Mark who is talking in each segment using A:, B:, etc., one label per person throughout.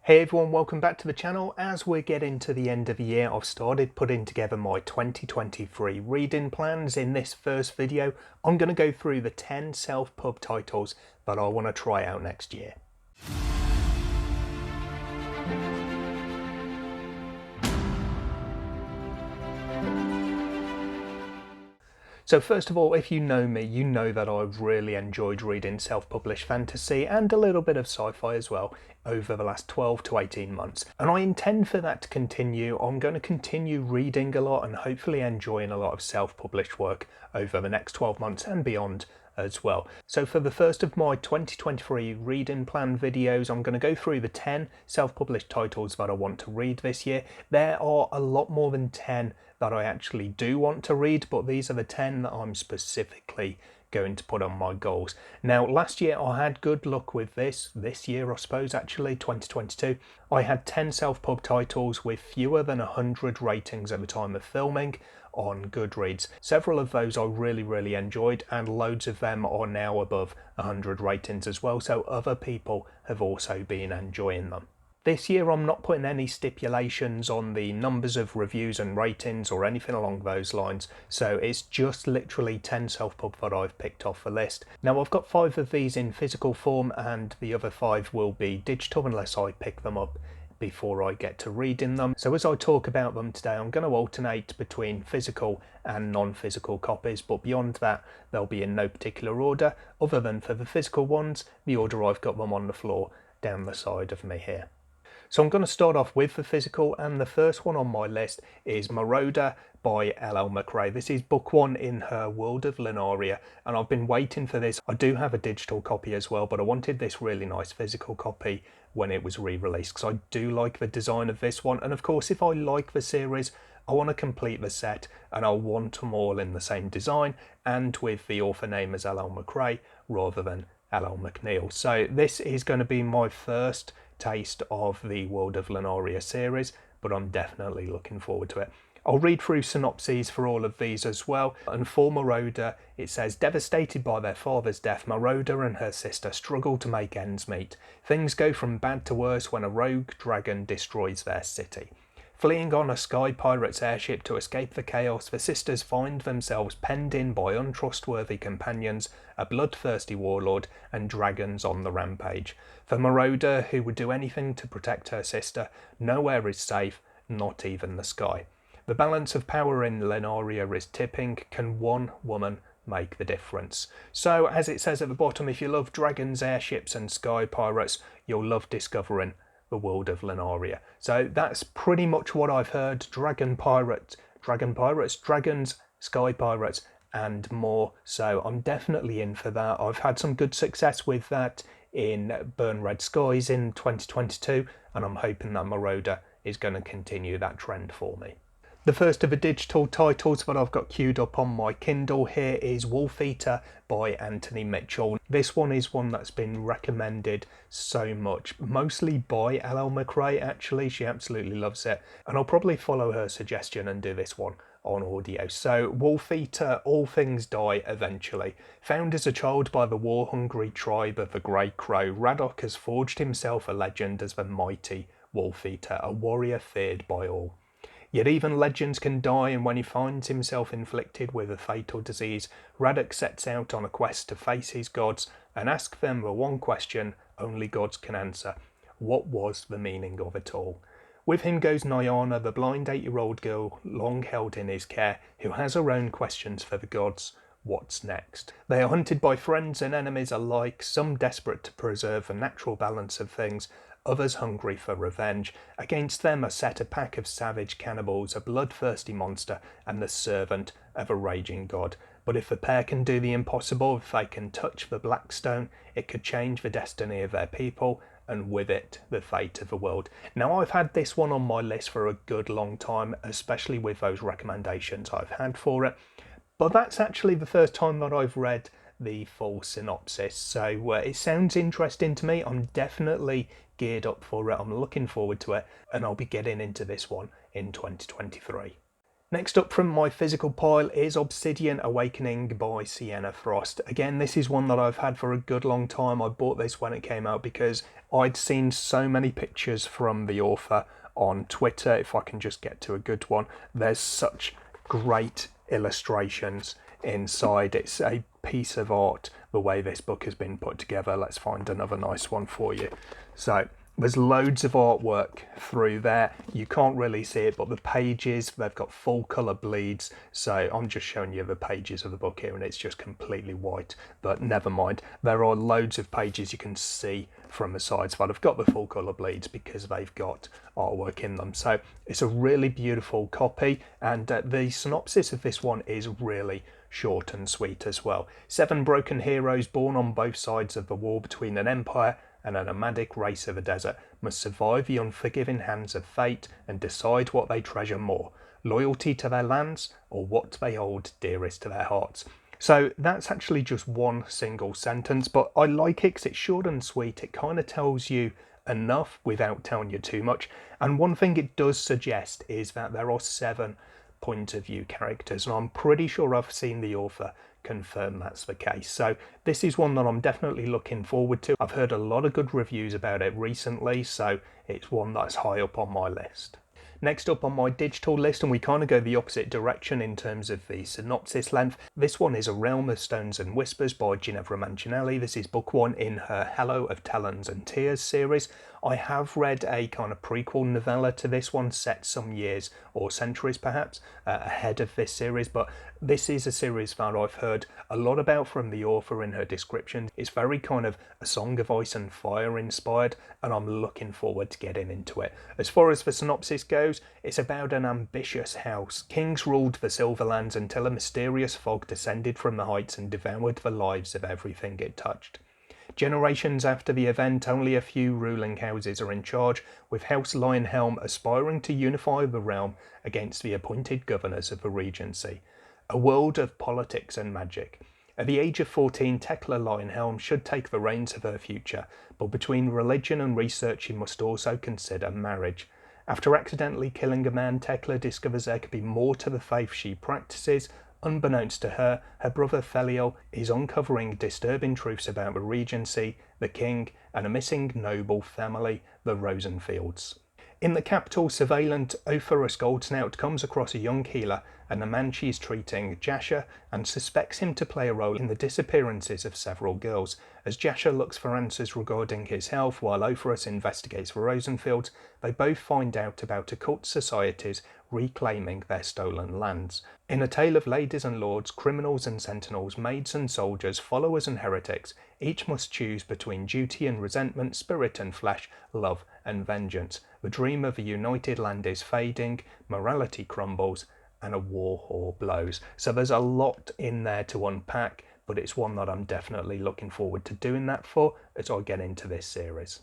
A: Hey everyone, welcome back to the channel. As we're getting to the end of the year, I've started putting together my 2023 reading plans. In this first video, I'm going to go through the 10 self-pub titles that I want to try out next year. So first of all, if you know me, you know that I've really enjoyed reading self-published fantasy and a little bit of sci-fi as well over the last 12 to 18 months. And I intend for that to continue. I'm going to continue reading a lot and hopefully enjoying a lot of self-published work over the next 12 months and beyond as well. So for the first of my 2023 reading plan videos, I'm going to go through the 10 self-published titles that I want to read this year. There are a lot more than 10 that I actually do want to read, but these are the 10 that I'm specifically going to put on my goals. Now, last year I had good luck with this year I suppose actually, 2022, I had 10 self-pub titles with fewer than 100 ratings at the time of filming on Goodreads. Several of those I really enjoyed, and loads of them are now above 100 ratings as well, so other people have also been enjoying them. This year I'm not putting any stipulations on the numbers of reviews and ratings or anything along those lines, so it's just literally 10 self-pub that I've picked off the list. Now I've got 5 of these in physical form and the other 5 will be digital unless I pick them up before I get to reading them. So as I talk about them today, I'm going to alternate between physical and non-physical copies, but beyond that they'll be in no particular order other than for the physical ones, the order I've got them on the floor down the side of me here. So I'm going to start off with the physical, and the first one on my list is Moroda by L.L. McRae. This is book 1 in her World of Lunaria, and I've been waiting for this. I do have a digital copy as well, but I wanted this really nice physical copy when it was re-released because I do like the design of this one, and of course if I like the series, I want to complete the set and I want them all in the same design and with the author name as L.L. McRae rather than L.L. McNeil. So this is going to be my first taste of the World of Lunaria series, but I'm definitely looking forward to it. I'll read through synopses for all of these as well. And for Moroda, it says, devastated by their father's death, Moroda and her sister struggle to make ends meet. Things go from bad to worse when a rogue dragon destroys their city. Fleeing on a sky pirate's airship to escape the chaos, the sisters find themselves penned in by untrustworthy companions, a bloodthirsty warlord, and dragons on the rampage. For Moroda, who would do anything to protect her sister, nowhere is safe, not even the sky. The balance of power in Lunaria is tipping. Can one woman make the difference? So, as it says at the bottom, if you love dragons, airships, and sky pirates, you'll love discovering the World of Lunaria. So that's pretty much what I've heard. Dragons, sky pirates, and more. So I'm definitely in for that. I've had some good success with that in Burn Red Skies in 2022, and I'm hoping that Moroda is going to continue that trend for me. The first of the digital titles that I've got queued up on my Kindle here is Wolfeater by Anthony Mitchell. This one is one that's been recommended so much, mostly by L.L. McRae actually. She absolutely loves it, and I'll probably follow her suggestion and do this one on audio. So Wolfeater, all things die eventually. Found as a child by the war-hungry tribe of the Grey Crow, Radok has forged himself a legend as the mighty Wolfeater, a warrior feared by all. Yet even legends can die, and when he finds himself inflicted with a fatal disease, Radok sets out on a quest to face his gods and ask them the one question only gods can answer: what was the meaning of it all? With him goes Nyana, the blind 8-year-old girl long held in his care, who has her own questions for the gods. What's next? They are hunted by friends and enemies alike, some desperate to preserve the natural balance of things, others hungry for revenge. Against them are set a pack of savage cannibals, a bloodthirsty monster, and the servant of a raging god. But if the pair can do the impossible, if they can touch the black stone, it could change the destiny of their people, and with it, the fate of the world. Now, I've had this one on my list for a good long time, especially with those recommendations I've had for it. But that's actually the first time that I've read the full synopsis, so it sounds interesting to me. I'm definitely geared up for it. I'm looking forward to it, and I'll be getting into this one in 2023. Next up from my physical pile is Obsidian Awakening by Sienna Frost. Again, this is one that I've had for a good long time. I bought this when it came out because I'd seen so many pictures from the author on Twitter. If I can just get to a good one, there's such great illustrations inside. It's a piece of art the way this book has been put together. Let's find another nice one for you. So there's loads of artwork through there. You can't really see it, but the pages, they've got full colour bleeds. So I'm just showing you the pages of the book here and it's just completely white, but never mind. There are loads of pages you can see from the sides, but I've got the full colour bleeds because they've got artwork in them. So it's a really beautiful copy, and the synopsis of this one is really short and sweet as well. 7 broken heroes born on both sides of the war between an empire and a nomadic race of the desert must survive the unforgiving hands of fate and decide what they treasure more, loyalty to their lands or what they hold dearest to their hearts. So that's actually just one single sentence, but I like it because it's short and sweet. It kind of tells you enough without telling you too much. And one thing it does suggest is that there are 7 point of view characters, and I'm pretty sure I've seen the author confirm that's the case. So this is one that I'm definitely looking forward to. I've heard a lot of good reviews about it recently, so it's one that's high up on my list. Next up on my digital list, and we kind of go the opposite direction in terms of the synopsis length, this one is A Realm of Stones and Whispers by Ginevra Mancinelli. This is book 1 in her Hello of Talons and Tears series. I have read a kind of prequel novella to this one, set some years or centuries perhaps ahead of this series, but this is a series that I've heard a lot about from the author in her description. It's very kind of A Song of Ice and Fire inspired, and I'm looking forward to getting into it. As far as the synopsis goes, it's about an ambitious house. Kings ruled the Silverlands until a mysterious fog descended from the heights and devoured the lives of everything it touched. Generations after the event, only a few ruling houses are in charge, with House Lionhelm aspiring to unify the realm against the appointed governors of the Regency. A world of politics and magic. At the age of 14, Tekla Lionhelm should take the reins of her future, but between religion and research she must also consider marriage. After accidentally killing a man, Tekla discovers there could be more to the faith she practices. Unbeknownst to her, her brother Feliel is uncovering disturbing truths about the Regency, the king, and a missing noble family, the Rosenfields. In the capital, surveillant Opherus Goldsnout comes across a young healer and the man she is treating, Jasher, and suspects him to play a role in the disappearances of several girls. As Jasher looks for answers regarding his health while Opherus investigates the Rosenfields, they both find out about occult societies reclaiming their stolen lands. In a tale of ladies and lords, criminals and sentinels, maids and soldiers, followers and heretics, each must choose between duty and resentment, spirit and flesh, love and vengeance. The dream of a united land is fading, morality crumbles, and a war blows. So there's a lot in there to unpack, but it's one that I'm definitely looking forward to doing that for as I get into this series.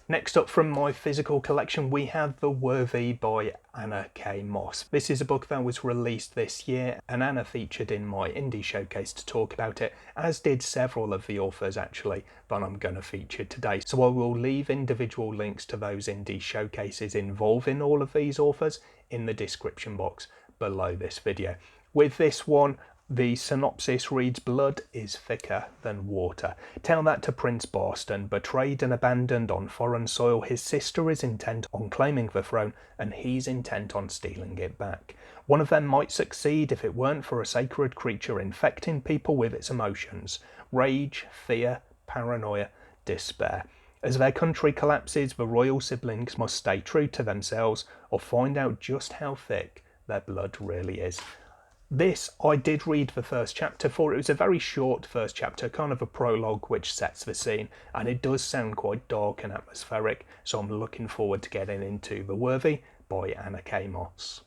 A: Next up from my physical collection, we have The Worthy by Anna K. Moss. This is a book that was released this year, and Anna featured in my indie showcase to talk about it, as did several of the authors actually that I'm going to feature today. So I will leave individual links to those indie showcases involving all of these authors in the description box below this video. With this one, the synopsis reads, blood is thicker than water. Tell that to Prince Barston. Betrayed and abandoned on foreign soil, his sister is intent on claiming the throne and he's intent on stealing it back. One of them might succeed if it weren't for a sacred creature infecting people with its emotions. Rage, fear, paranoia, despair. As their country collapses, the royal siblings must stay true to themselves or find out just how thick their blood really is. This, I did read the first chapter for. It was a very short first chapter, kind of a prologue which sets the scene, and it does sound quite dark and atmospheric, so I'm looking forward to getting into The Worthy by Anna K. Moss.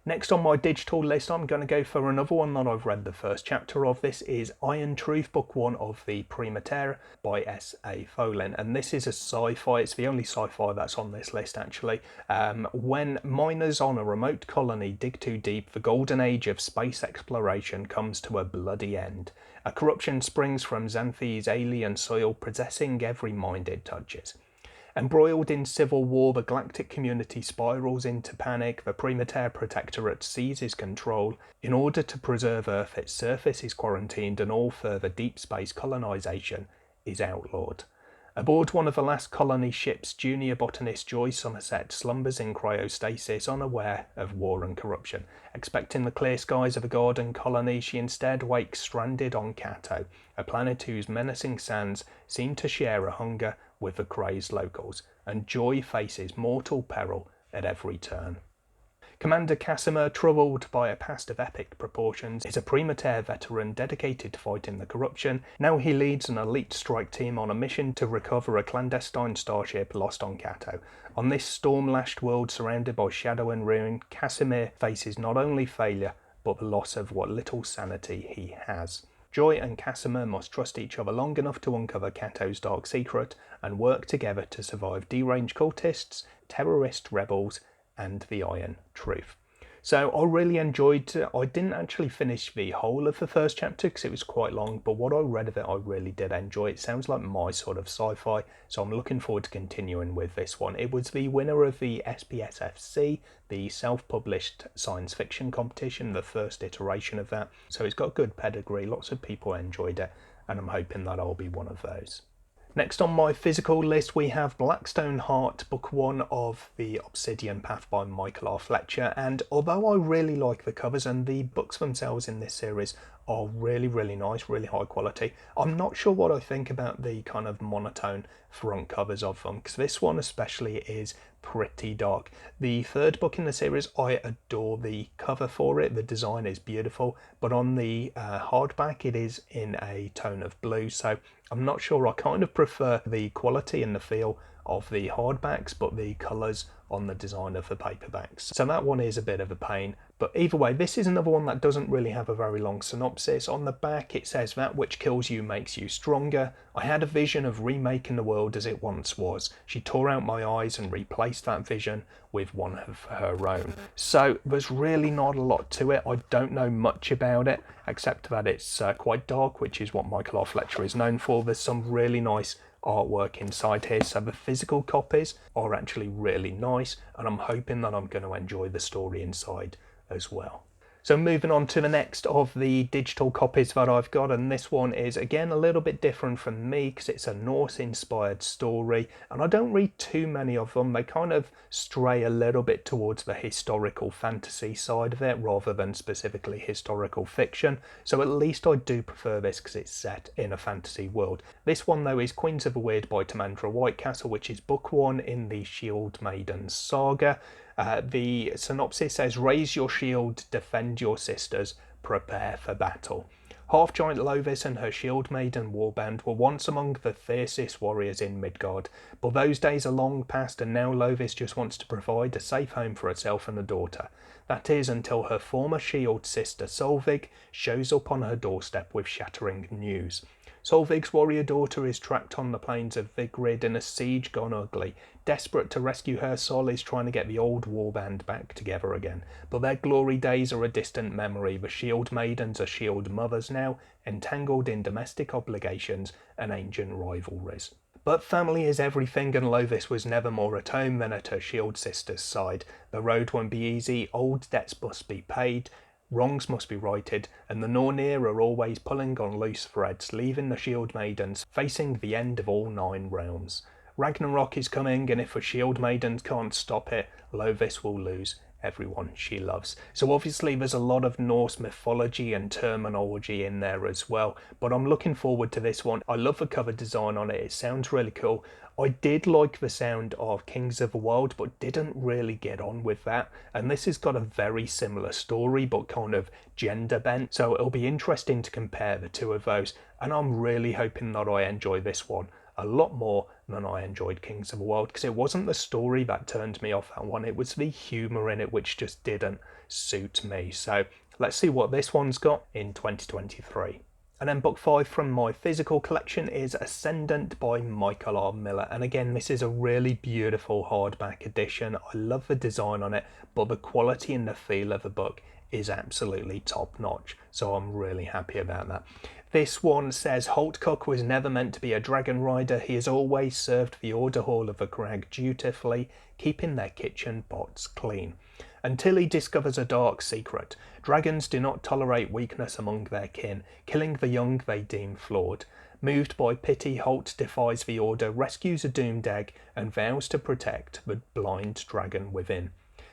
A: Next on my digital list, I'm going to go for another one that I've read the first chapter of. This is Iron Truth, book 1 of the Prima Terra by S.A. Folin, and this is a sci-fi. It's the only sci-fi that's on this list actually. When miners on a remote colony dig too deep, the golden age of space exploration comes to a bloody end. A corruption springs from Xanthe's alien soil, possessing every mind it touches. Embroiled in civil war, the galactic community spirals into panic, the Primateer Protectorate seizes control. In order to preserve Earth, its surface is quarantined and all further deep space colonisation is outlawed. Aboard one of the last colony ships, junior botanist Joy Somerset slumbers in cryostasis, unaware of war and corruption. Expecting the clear skies of a garden colony, she instead wakes stranded on Cato, a planet whose menacing sands seem to share a hunger with the crazed locals, and Joy faces mortal peril at every turn. Commander Casimir, troubled by a past of epic proportions, is a Primateer veteran dedicated to fighting the corruption. Now he leads an elite strike team on a mission to recover a clandestine starship lost on Cato. On this storm-lashed world surrounded by shadow and ruin, Casimir faces not only failure, but the loss of what little sanity he has. Joy and Casimir must trust each other long enough to uncover Cato's dark secret and work together to survive deranged cultists, terrorist rebels, and the Iron Truth. So I really enjoyed it. I didn't actually finish the whole of the first chapter because it was quite long, but what I read of it I really did enjoy. It sounds like my sort of sci-fi, so I'm looking forward to continuing with this one. It was the winner of the SPSFC, the self-published science fiction competition, the first iteration of that, so it's got good pedigree, lots of people enjoyed it, and I'm hoping that I'll be one of those. Next on my physical list we have Blackstone Heart, book 1 of the Obsidian Path by Michael R. Fletcher, and although I really like the covers and the books themselves in this series are really nice, really high quality, I'm not sure what I think about the kind of monotone front covers of them, because this one especially is pretty dark. The third book in the series, I adore the cover for it, the design is beautiful, but on the hardback it is in a tone of blue, so I'm not sure. I kind of prefer the quality and the feel of the hardbacks, but the colours on the design of the paperbacks. So that one is a bit of a pain. But either way, this is another one that doesn't really have a very long synopsis. On the back it says, "That which kills you makes you stronger. I had a vision of remaking the world as it once was. She tore out my eyes and replaced that vision with one of her own." So there's really not a lot to it. I don't know much about it, except that it's quite dark, which is what Michael R. Fletcher is known for. There's some really nice artwork inside here, so the physical copies are actually really nice, and I'm hoping that I'm going to enjoy the story inside as well. So moving on to the next of the digital copies that I've got, and this one is again a little bit different from me because it's a Norse inspired story, and I don't read too many of them. They kind of stray a little bit towards the historical fantasy side of it rather than specifically historical fiction, so at least I do prefer this because it's set in a fantasy world. This one though is Queens of the Wyrd by Tamandra Whitecastle, which is book 1 in the Shield Maiden saga. The synopsis says, "Raise your shield, defend your sisters, prepare for battle." Half-giant Lovis and her shield maiden warband were once among the fiercest warriors in Midgard, but those days are long past and now Lovis just wants to provide a safe home for herself and a daughter. That is until her former shield sister Solvig shows up on her doorstep with shattering news. Solvig's warrior daughter is trapped on the plains of Vigrid in a siege gone ugly. Desperate to rescue her, Sol is trying to get the old warband back together again. But their glory days are a distant memory. The shield maidens are shield mothers now, entangled in domestic obligations and ancient rivalries. But family is everything, and Lovis was never more at home than at her shield sister's side. The road won't be easy, old debts must be paid, wrongs must be righted, and the Nornir are always pulling on loose threads, leaving the Shield Maidens facing the end of all 9 realms. Ragnarok is coming, and if the Shield Maidens can't stop it, Lovis will lose everyone she loves. So obviously there's a lot of Norse mythology and terminology in there as well, but I'm looking forward to this one. I love the cover design on it, it sounds really cool. I did like the sound of Kings of the World, but didn't really get on with that, and this has got a very similar story but kind of gender bent, so it'll be interesting to compare the two of those, and I'm really hoping that I enjoy this one a lot more than I enjoyed Kings of the World, because it wasn't the story that turned me off that one, it was the humour in it which just didn't suit me. So let's see what this one's got in 2023. And then book 5 from my physical collection is Ascendant by Michael R. Miller. And again, this is a really beautiful hardback edition. I love the design on it, but the quality and the feel of the book is absolutely top notch, so I'm really happy about that. This one says, Holtcock was never meant to be a dragon rider. He has always served the Order Hall of the Crag dutifully, keeping their kitchen pots clean. Until he discovers a dark secret. Dragons do not tolerate weakness among their kin, killing the young they deem flawed. Moved by pity, Holt defies the Order, rescues a doomed egg, and vows to protect the blind dragon within.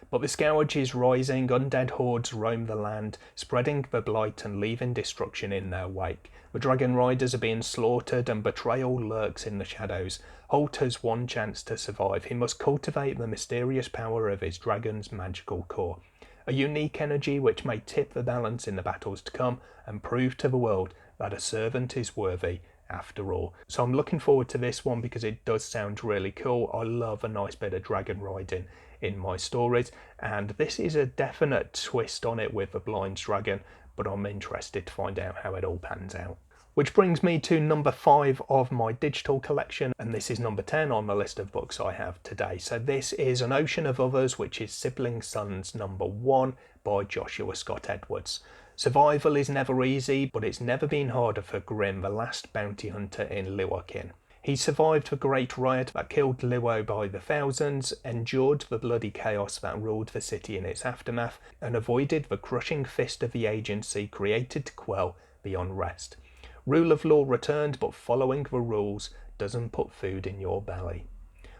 A: But the scourge is rising, undead hordes roam the land, spreading the blight and leaving destruction in their wake. The dragon riders are being slaughtered and betrayal lurks in the shadows. Holt has one chance to survive. He must cultivate the mysterious power of his dragon's magical core. A unique energy which may tip the balance in the battles to come and prove to the world that a servant is worthy after all. So I'm looking forward to this one because it does sound really cool. I love a nice bit of dragon riding in my stories, and this is a definite twist on it with the blind dragon, but I'm interested to find out how it all pans out. Which brings me to number 5 of my digital collection, and this is number 10 on the list of books I have today. So this is An Ocean of Others, which is Sibling Sons number 1 by Joshua Scott Edwards. Survival is never easy, but it's never been harder for Grim, the last bounty hunter in Lewakin. He survived the great riot that killed Liwo by the thousands, endured the bloody chaos that ruled the city in its aftermath, and avoided the crushing fist of the agency created to quell the unrest. Rule of law returned, but following the rules doesn't put food in your belly.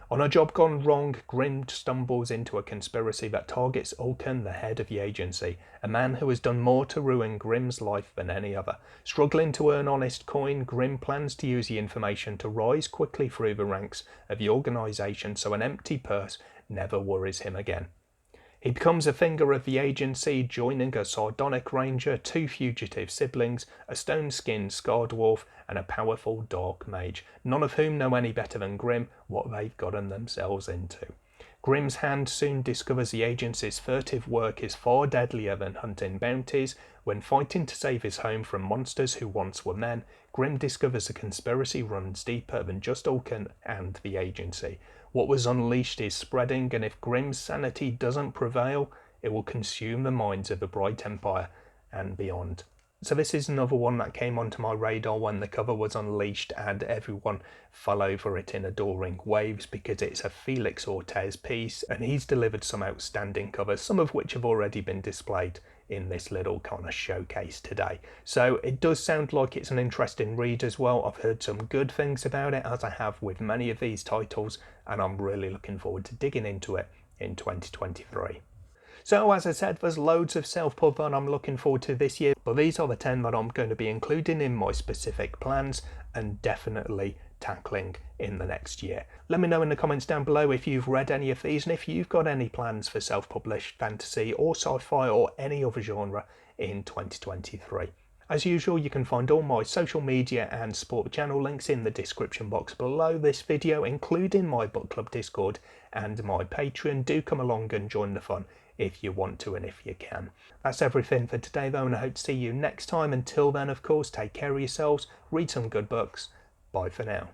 A: On a job gone wrong, Grim stumbles into a conspiracy that targets Ulcan, the head of the agency, a man who has done more to ruin Grim's life than any other. Struggling to earn honest coin, Grim plans to use the information to rise quickly through the ranks of the organisation so an empty purse never worries him again. He becomes a finger of the agency, joining a sardonic ranger, 2 fugitive siblings, a stone-skinned scar dwarf, and a powerful dark mage, none of whom know any better than Grim what they've gotten themselves into. Grim's hand soon discovers the agency's furtive work is far deadlier than hunting bounties. When fighting to save his home from monsters who once were men, Grim discovers the conspiracy runs deeper than just Ulcan and the agency. What was unleashed is spreading, and if Grim's sanity doesn't prevail, it will consume the minds of the Bright Empire and beyond. So this is another one that came onto my radar when the cover was unleashed, and everyone fell over it in adoring waves because it's a Felix Ortez piece, and he's delivered some outstanding covers, some of which have already been displayed in this little kind of showcase today. So it does sound like it's an interesting read as well. I've heard some good things about it, as I have with many of these titles, and I'm really looking forward to digging into it in 2023. So as I said, there's loads of self-pub that I'm looking forward to this year, but these are the 10 that I'm going to be including in my specific plans and definitely tackling in the next year. Let me know in the comments down below if you've read any of these and if you've got any plans for self-published fantasy or sci-fi or any other genre in 2023. As usual, you can find all my social media and support channel links in the description box below this video, including my book club Discord and my Patreon. Do come along and join the fun if you want to and if you can. That's everything for today though, and I hope to see you next time. Until then, of course, take care of yourselves, read some good books. Bye for now.